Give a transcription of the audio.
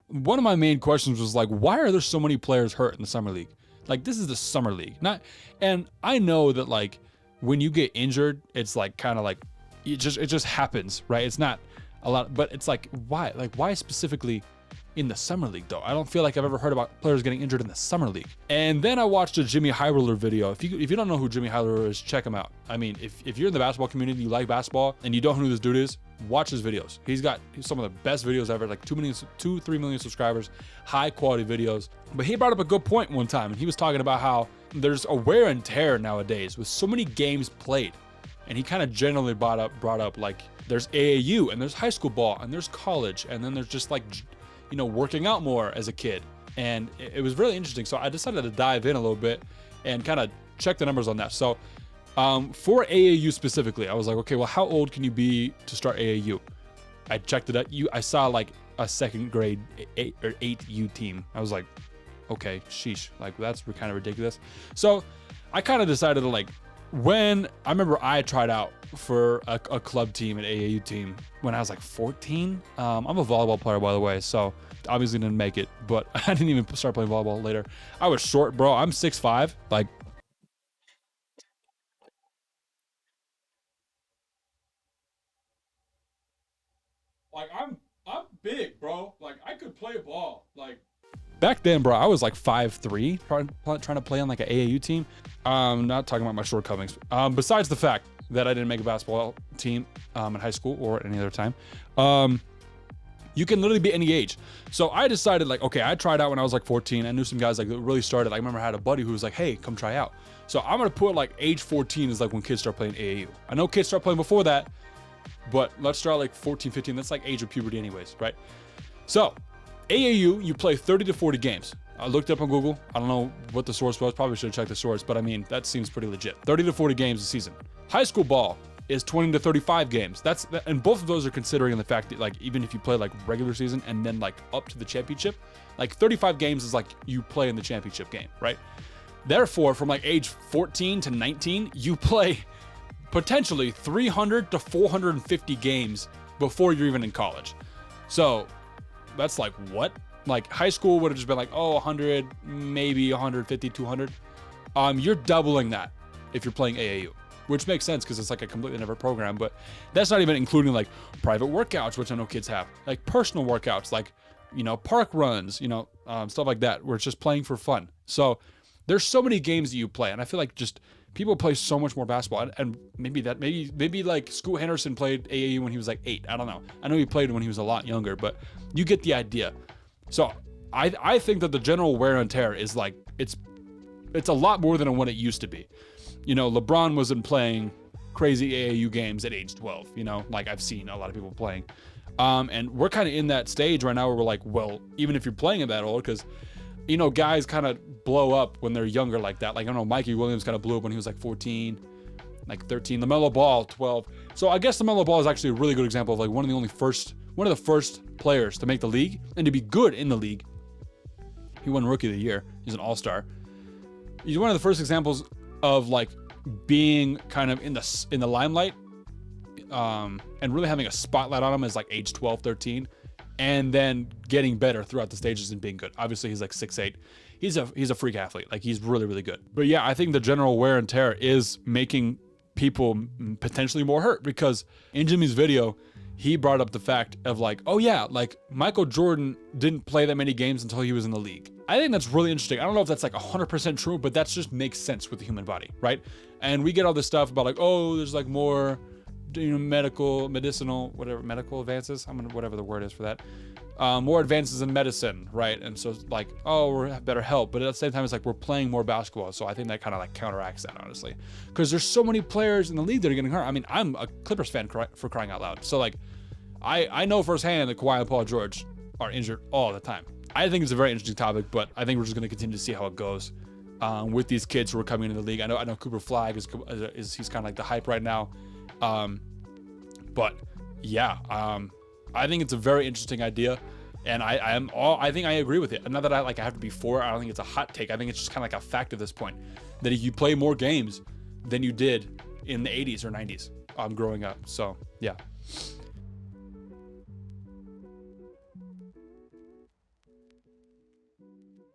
one of my main questions was like, why are there so many players hurt in the summer league? Like, this is the summer league, not. And I know that like when you get injured, it's like kind of like it just happens, right? It's not a lot, but it's like why? Like why specifically in the summer league though? I don't feel like I've ever heard about players getting injured in the summer league. And then I watched a Jimmy Hyler video. If you don't know who Jimmy Hyler is, check him out. I mean, if you're in the basketball community, you like basketball, and you don't know who this dude is, watch his videos. He's got some of the best videos ever, like 3 million subscribers, high quality videos. But he brought up a good point one time, and he was talking about how there's a wear and tear nowadays with so many games played. And he kind of generally brought up like there's AAU and there's high school ball and there's college, and then there's just like, you know, working out more as a kid. And it was really interesting. So I decided to dive in a little bit and kind of check the numbers on that. So for AAU specifically, I was like, okay, well, how old can you be to start AAU? I checked it out. I saw like a second grade 8U team. I was like, okay, sheesh, like that's kind of ridiculous. So I kind of decided to like, when I remember I tried out for a club team, an AAU team, when I was like 14. I'm a volleyball player, by the way, so obviously didn't make it, but I didn't even start playing volleyball later. I was short, bro. I'm 6'5", like I'm big, bro. Like I could play ball. Like back then, bro, I was like 5'3", trying to play on like an AAU team. Not talking about my shortcomings. Besides the fact that I didn't make a basketball team in high school or at any other time, you can literally be any age. So I decided like, okay, I tried out when I was like 14. I knew some guys like that really started. I remember I had a buddy who was like, hey, come try out. So I'm gonna put like age 14 is like when kids start playing AAU. I know kids start playing before that, but let's start like 14, 15. That's like age of puberty anyways, right? So AAU, you play 30 to 40 games. I looked up on Google. I don't know what the source was. Probably should have checked the source, but I mean, that seems pretty legit. 30 to 40 games a season. High school ball is 20 to 35 games. And both of those are considering the fact that like, even if you play like regular season and then like up to the championship, like 35 games is like you play in the championship game, right? Therefore, from like age 14 to 19, you play potentially 300 to 450 games before you're even in college. So that's like what? Like high school would have just been like, oh, 100, maybe 150, 200. You're doubling that if you're playing AAU, which makes sense because it's like a completely different program. But that's not even including like private workouts, which I know kids have, like personal workouts, like, you know, park runs, you know, stuff like that, where it's just playing for fun. So there's so many games that you play, and I feel like just people play so much more basketball, and maybe like Scoot Henderson played AAU when he was like 8. I don't know. I know he played when he was a lot younger, but you get the idea. So I think that the general wear and tear is like it's a lot more than what it used to be. You know, LeBron wasn't playing crazy AAU games at age 12. You know, like I've seen a lot of people playing, and we're kind of in that stage right now where we're like, well, even if you're playing at that old, because you know, guys kind of blow up when they're younger like that. Like, I don't know, Mikey Williams kind of blew up when he was like 14, like 13. LaMelo Ball, 12. So I guess LaMelo Ball is actually a really good example of like one of the first players to make the league and to be good in the league. He won Rookie of the Year. He's an all-star. He's one of the first examples of like being kind of in the limelight, and really having a spotlight on him as like age 12, 13. And then getting better throughout the stages and being good. Obviously, he's like 6'8". He's a freak athlete. Like, he's really, really good. But yeah, I think the general wear and tear is making people potentially more hurt, because in Jimmy's video, he brought up the fact of like, oh yeah, like Michael Jordan didn't play that many games until he was in the league. I think that's really interesting. I don't know if that's like 100% true, but that just makes sense with the human body, right? And we get all this stuff about like, oh, there's like more, you know, medical advances. Whatever the word is for that. More advances in medicine, right? And so like, oh, we're better help, but at the same time, it's like we're playing more basketball. So I think that kind of like counteracts that, honestly, because there's so many players in the league that are getting hurt. I mean, I'm a Clippers fan for crying out loud. So like, I know firsthand that Kawhi and Paul George are injured all the time. I think it's a very interesting topic, but I think we're just going to continue to see how it goes with these kids who are coming into the league. I know Cooper Flag is he's kind of like the hype right now. But yeah, I think it's a very interesting idea, and I think I agree with it. Not that I have to be for it. I don't think it's a hot take. I think it's just kind of like a fact at this point, that if you play more games than you did in the 80s or 90s, growing up. So yeah.